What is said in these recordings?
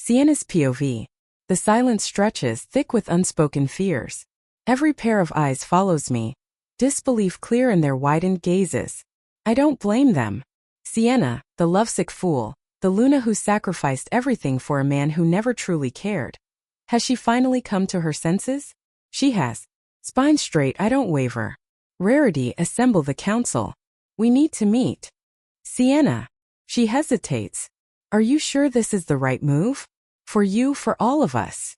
Sienna's POV. The silence stretches thick with unspoken fears. Every pair of eyes follows me, disbelief clear in their widened gazes. I don't blame them. Sienna, the lovesick fool, the Luna who sacrificed everything for a man who never truly cared. Has she finally come to her senses? She has. Spine straight, I don't waver. Rarity, assemble the council. We need to meet. Sienna. She hesitates. Are you sure this is the right move? For you, for all of us.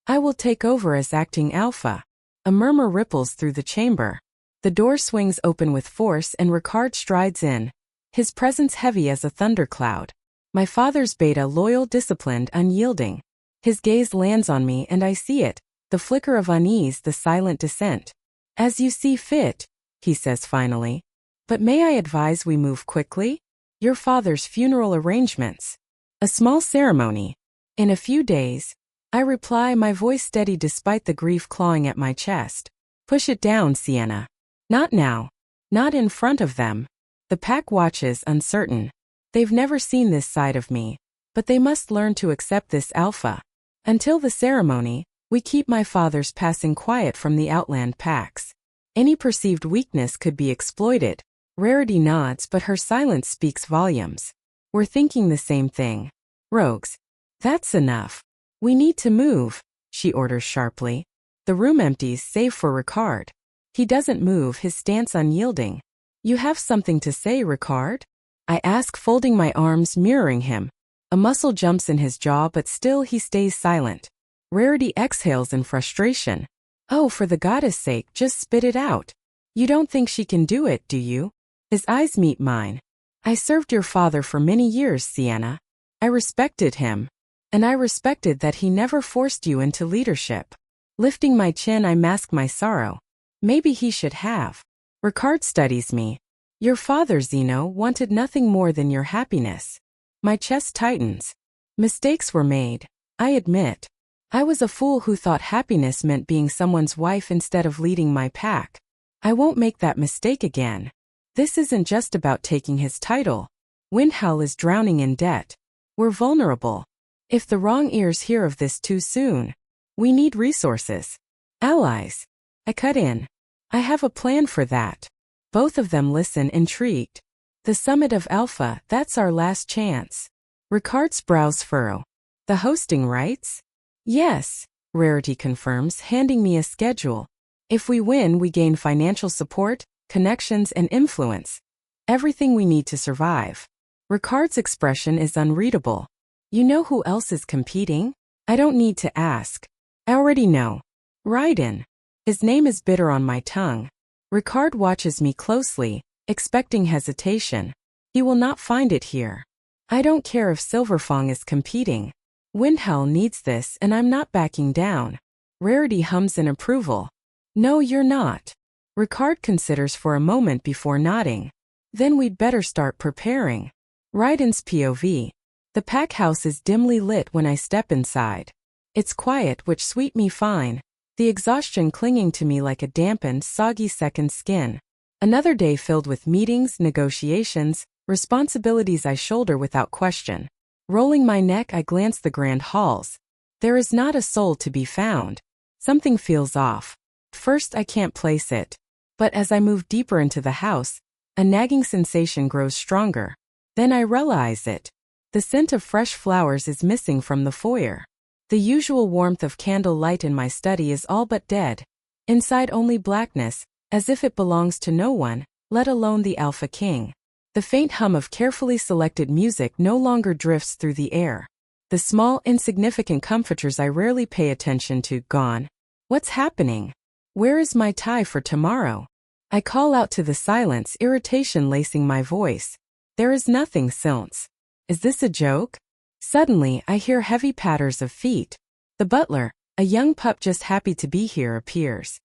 I will take over as acting alpha. A murmur ripples through the chamber. The door swings open with force and Ricard strides in, his presence heavy as a thundercloud. My father's beta, loyal, disciplined, unyielding. His gaze lands on me and I see it, the flicker of unease, the silent dissent. As you see fit, he says finally. But may I advise we move quickly? Your father's funeral arrangements. A small ceremony. In a few days. I reply, my voice steady despite the grief clawing at my chest. Push it down, Sienna. Not now. Not in front of them. The pack watches, uncertain. They've never seen this side of me. But they must learn to accept this alpha. Until the ceremony, we keep my father's passing quiet from the outland packs. Any perceived weakness could be exploited. Rarity nods, but her silence speaks volumes. We're thinking the same thing. Rogues. That's enough. We need to move, she orders sharply. The room empties save for Ricard. He doesn't move, his stance unyielding. You have something to say, Ricard? I ask, folding my arms, mirroring him. A muscle jumps in his jaw, but still he stays silent. Rarity exhales in frustration. Oh, for the goddess' sake, just spit it out. You don't think she can do it, do you? His eyes meet mine. I served your father for many years, Sienna. I respected him. And I respected that he never forced you into leadership. Lifting my chin, I mask my sorrow. Maybe he should have. Ricard studies me. Your father, Zeno, wanted nothing more than your happiness. My chest tightens. Mistakes were made. I admit. I was a fool who thought happiness meant being someone's wife instead of leading my pack. I won't make that mistake again. This isn't just about taking his title. Windhowl is drowning in debt. We're vulnerable. If the wrong ears hear of this too soon, we need resources. Allies. I cut in. I have a plan for that. Both of them listen, intrigued. The summit of Alpha, that's our last chance. Ricard's brows furrow. The hosting rights? Yes, Rarity confirms, handing me a schedule. If we win, we gain financial support, connections, and influence. Everything we need to survive. Ricard's expression is unreadable. You know who else is competing? I don't need to ask. I already know. Raiden. His name is bitter on my tongue. Ricard watches me closely, expecting hesitation. He will not find it here. I don't care if Silverfang is competing. Windhowl needs this and I'm not backing down. Rarity hums in approval. No, you're not. Ricard considers for a moment before nodding. Then we'd better start preparing. Raiden's POV. The pack house is dimly lit when I step inside. It's quiet, which suits me fine. The exhaustion clinging to me like a dampened, soggy second skin. Another day filled with meetings, negotiations, responsibilities I shoulder without question. Rolling my neck, I glance the grand halls. There is not a soul to be found. Something feels off. First, I can't place it. But as I move deeper into the house, a nagging sensation grows stronger. Then I realize it. The scent of fresh flowers is missing from the foyer. The usual warmth of candle light in my study is all but dead. Inside only blackness, as if it belongs to no one, let alone the Alpha King. The faint hum of carefully selected music no longer drifts through the air. The small, insignificant comforters I rarely pay attention to, gone. What's happening? Where is my tie for tomorrow? I call out to the silence, irritation lacing my voice. There is nothing, Silence. Is this a joke? Suddenly, I hear heavy patters of feet. The butler, a young pup just happy to be here, appears.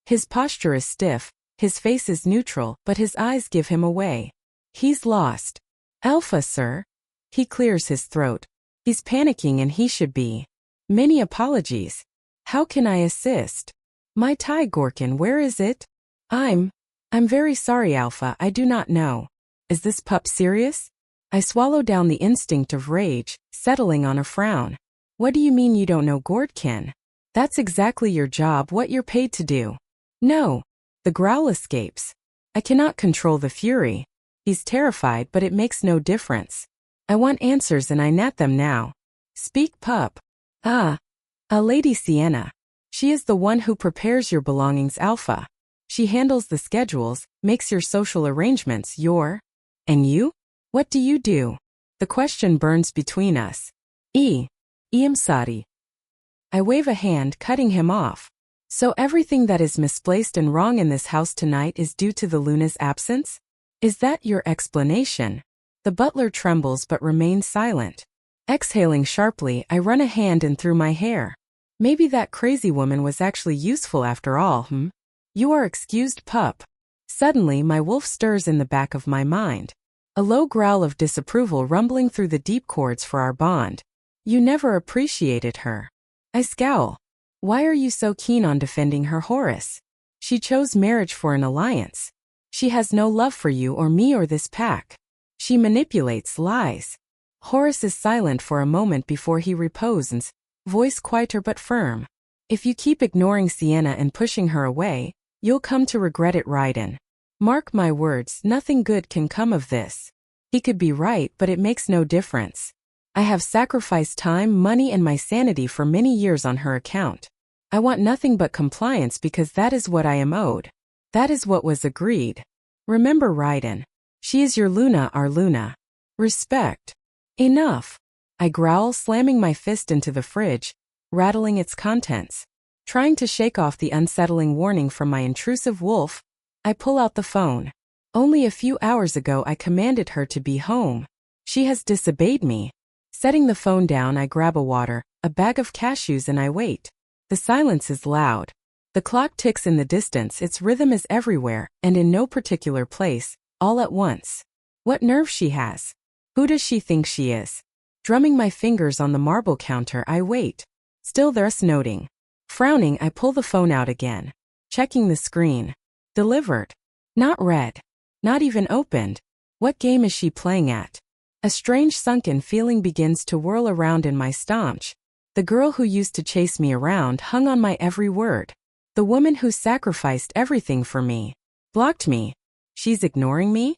His posture is stiff, his face is neutral, but his eyes give him away. He's lost. Alpha, sir. He clears his throat. He's panicking and he should be. Many apologies. How can I assist? My tie, Gorkin, where is it? I'm very sorry, Alpha, I do not know. Is this pup serious? I swallow down the instinct of rage, settling on a frown. What do you mean you don't know Gordkin? That's exactly your job, what you're paid to do. No. The growl escapes. I cannot control the fury. He's terrified, but it makes no difference. I want answers and I net them now. Speak, pup. Lady Sienna. She is the one who prepares your belongings, Alpha. She handles the schedules, makes your social arrangements, And you? What do you do? The question burns between us. I'm sorry. I wave a hand, cutting him off. So everything that is misplaced and wrong in this house tonight is due to the Luna's absence? Is that your explanation? The butler trembles but remains silent. Exhaling sharply, I run a hand in through my hair. Maybe that crazy woman was actually useful after all, You are excused, pup. Suddenly my wolf stirs in the back of my mind. A low growl of disapproval rumbling through the deep chords for our bond. You never appreciated her. I scowl. Why are you so keen on defending her, Horace? She chose marriage for an alliance. She has no love for you or me or this pack. She manipulates, lies. Horace is silent for a moment before he reposes, voice quieter but firm. If you keep ignoring Sienna and pushing her away, you'll come to regret it, Raiden. Mark my words, nothing good can come of this. He could be right, but it makes no difference. I have sacrificed time, money, and my sanity for many years on her account. I want nothing but compliance because that is what I am owed. That is what was agreed. Remember, Raiden. She is your Luna, our Luna. Respect. Enough. I growl, slamming my fist into the fridge, rattling its contents. Trying to shake off the unsettling warning from my intrusive wolf, I pull out the phone. Only a few hours ago I commanded her to be home. She has disobeyed me. Setting the phone down, I grab a water, a bag of cashews, and I wait. The silence is loud. The clock ticks in the distance, its rhythm is everywhere, and in no particular place, all at once. What nerve she has. Who does she think she is? Drumming my fingers on the marble counter, I wait. Still thus noting. Frowning, I pull the phone out again. Checking the screen. Delivered. Not read. Not even opened. What game is she playing at? A strange sunken feeling begins to whirl around in my stomach. The girl who used to chase me around hung on my every word. The woman who sacrificed everything for me. Blocked me. She's ignoring me?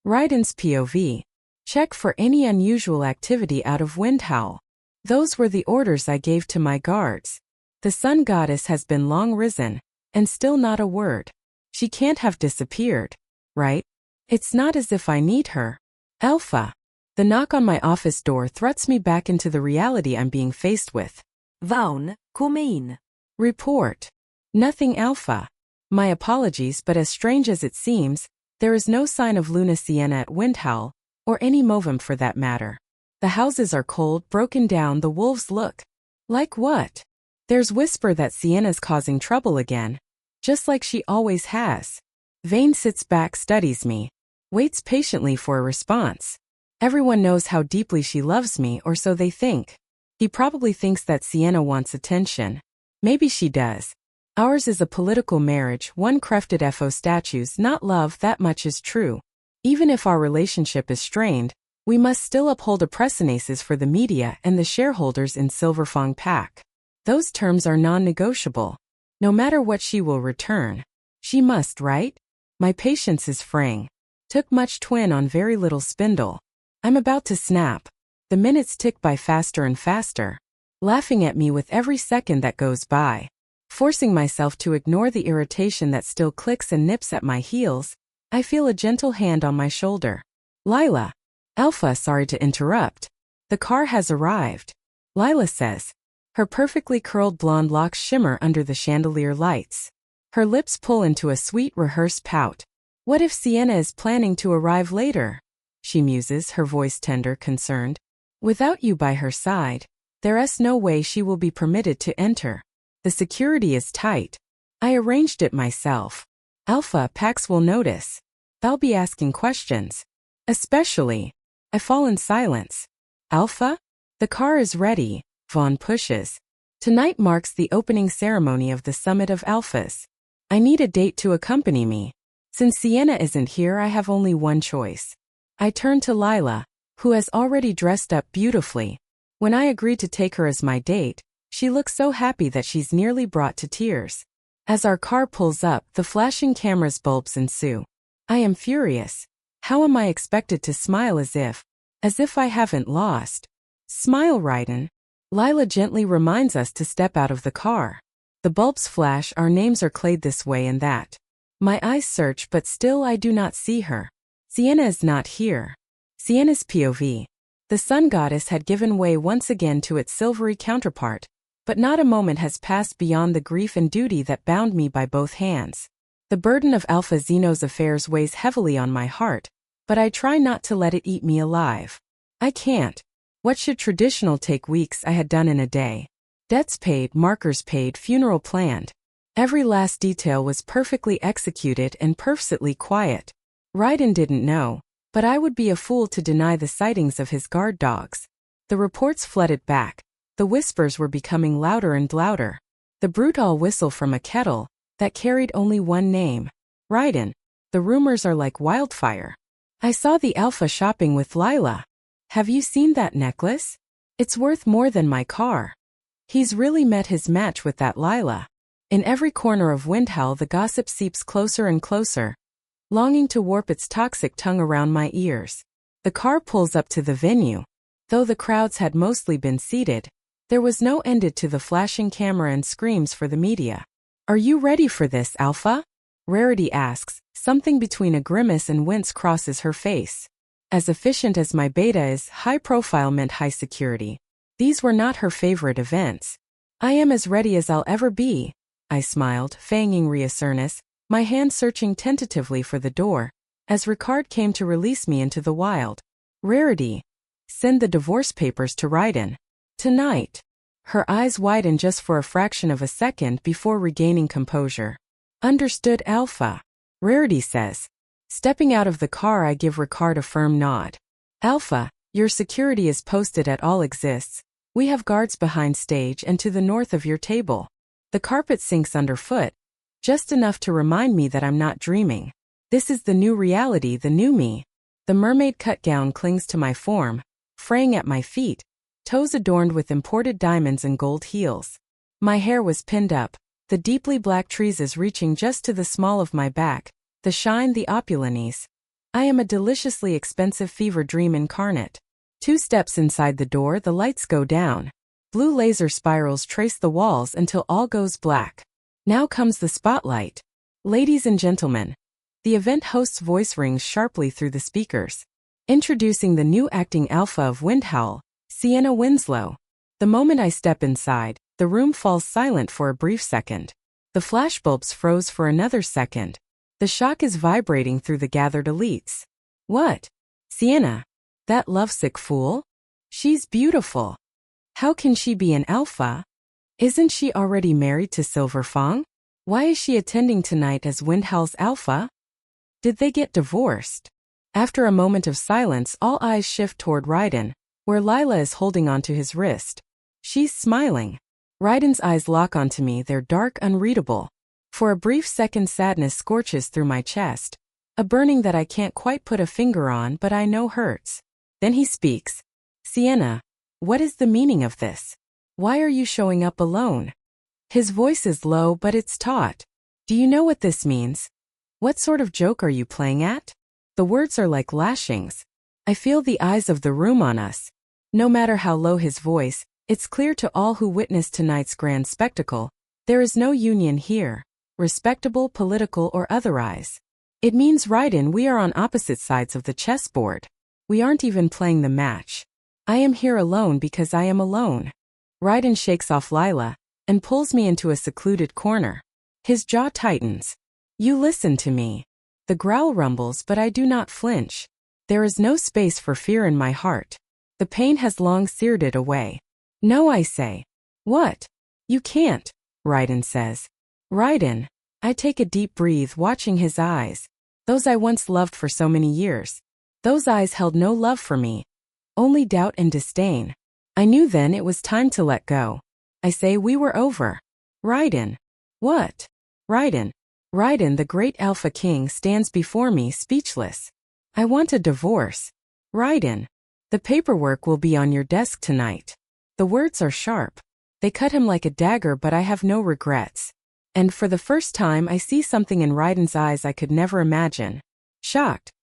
Raiden's POV. Check for any unusual activity out of Windhowl. Those were the orders I gave to my guards. The sun goddess has been long risen, and still not a word. She can't have disappeared, right? It's not as if I need her. Alpha. The knock on my office door thrusts me back into the reality I'm being faced with. Vaughn, come in. Report. Nothing, Alpha. My apologies, but as strange as it seems, there is no sign of Luna Sienna at Windhowl, or any Movem for that matter. The houses are cold, broken down, the wolves look. Like what? There's whisper that Sienna's causing trouble again. Just like she always has. Vane sits back, studies me. Waits patiently for a response. Everyone knows how deeply she loves me, or so they think. He probably thinks that Sienna wants attention. Maybe she does. Ours is a political marriage, one crafted FO statues, not love, that much is true. Even if our relationship is strained, we must still uphold a precedence for the media and the shareholders in Silverfang Pack. Those terms are non-negotiable. No matter what she will return. She must, right? My patience is fraying. Took much twin on very little spindle. I'm about to snap. The minutes tick by faster and faster. Laughing at me with every second that goes by. Forcing myself to ignore the irritation that still clicks and nips at my heels, I feel a gentle hand on my shoulder. Lila. Alpha, sorry to interrupt. The car has arrived. Lila says. Her perfectly curled blonde locks shimmer under the chandelier lights. Her lips pull into a sweet rehearsed pout. What if Sienna is planning to arrive later? She muses, her voice tender, concerned. Without you by her side, there's no way she will be permitted to enter. The security is tight. I arranged it myself. Alpha, Pax will notice. They'll be asking questions. Especially. I fall in silence. Alpha? The car is ready. Vaughn pushes. Tonight marks the opening ceremony of the Summit of Alphas. I need a date to accompany me. Since Sienna isn't here, I have only one choice. I turn to Lila. who has already dressed up beautifully. When I agreed to take her as my date, she looks so happy that she's nearly brought to tears. As our car pulls up, the flashing camera's bulbs ensue. I am furious. How am I expected to smile as if I haven't lost? Smile, Raiden. Lila gently reminds us to step out of the car. The bulbs flash, our names are clad this way and that. My eyes search, but still I do not see her. Sienna is not here. Sienna's POV. The sun goddess had given way once again to its silvery counterpart, but not a moment has passed beyond the grief and duty that bound me by both hands. The burden of Alpha Zeno's affairs weighs heavily on my heart, but I try not to let it eat me alive. I can't. What should traditional take weeks I had done in a day. Debts paid, markers paid, funeral planned. Every last detail was perfectly executed and perfectly quiet. Raiden didn't know, but I would be a fool to deny the sightings of his guard dogs. The reports flooded back. The whispers were becoming louder and louder. The brutal whistle from a kettle that carried only one name. Raiden. The rumors are like wildfire. I saw the Alpha shopping with Lila. Have you seen that necklace? It's worth more than my car. He's really met his match with that Lila. In every corner of Windhowl the gossip seeps closer and closer, longing to warp its toxic tongue around my ears. The car pulls up to the venue. Though the crowds had mostly been seated, there was no end to the flashing camera and screams for the media. Are you ready for this, Alpha? Rarity asks. Something between a grimace and wince crosses her face. As efficient as my beta is, high profile meant high security. These were not her favorite events. I am as ready as I'll ever be. I smiled, feigning reassurance, my hand searching tentatively for the door, as Ricard came to release me into the wild. Rarity. Send the divorce papers to Raiden. Tonight. Her eyes widen just for a fraction of a second before regaining composure. Understood, Alpha. Rarity says. Stepping out of the car, I give Ricard a firm nod. Alpha, your security is posted at all exists. We have guards behind stage and to the north of your table. The carpet sinks underfoot, just enough to remind me that I'm not dreaming. This is the new reality, the new me. The mermaid cut gown clings to my form, fraying at my feet, toes adorned with imported diamonds and gold heels. My hair was pinned up, the deeply black treases reaching just to the small of my back, the shine, the opulence. I am a deliciously expensive fever dream incarnate. 2 steps inside the door, the lights go down. Blue laser spirals trace the walls until all goes black. Now comes the spotlight. Ladies and gentlemen. The event host's voice rings sharply through the speakers. Introducing the new acting Alpha of Windhowl, Sienna Winslow. The moment I step inside, the room falls silent for a brief second. The flashbulbs froze for another second. The shock is vibrating through the gathered elites. What? Sienna? That lovesick fool? She's beautiful. How can she be an Alpha? Isn't she already married to Silverfang? Why is she attending tonight as Windhowl's Alpha? Did they get divorced? After a moment of silence, all eyes shift toward Raiden, where Lila is holding onto his wrist. She's smiling. Raiden's eyes lock onto me, they're dark, unreadable. For a brief second, sadness scorches through my chest. A burning that I can't quite put a finger on, but I know hurts. Then he speaks. Sienna, what is the meaning of this? Why are you showing up alone? His voice is low, but it's taut. Do you know what this means? What sort of joke are you playing at? The words are like lashings. I feel the eyes of the room on us. No matter how low his voice, it's clear to all who witnessed tonight's grand spectacle, there is no union here, respectable, political, or otherwise. It means, Raiden, we are on opposite sides of the chessboard. We aren't even playing the match. I am here alone because I am alone. Raiden shakes off Lila and pulls me into a secluded corner. His jaw tightens. You listen to me. The growl rumbles, but I do not flinch. There is no space for fear in my heart. The pain has long seared it away. No, I say. What? You can't, Raiden says. Raiden. I take a deep breath, watching his eyes. Those I once loved for so many years. Those eyes held no love for me. Only doubt and disdain. I knew then it was time to let go. I say we were over. Raiden. What? Raiden. Raiden, the great Alpha King, stands before me, speechless. I want a divorce. Raiden. The paperwork will be on your desk tonight. The words are sharp. They cut him like a dagger, but I have no regrets. And for the first time I see something in Raiden's eyes I could never imagine. Shocked,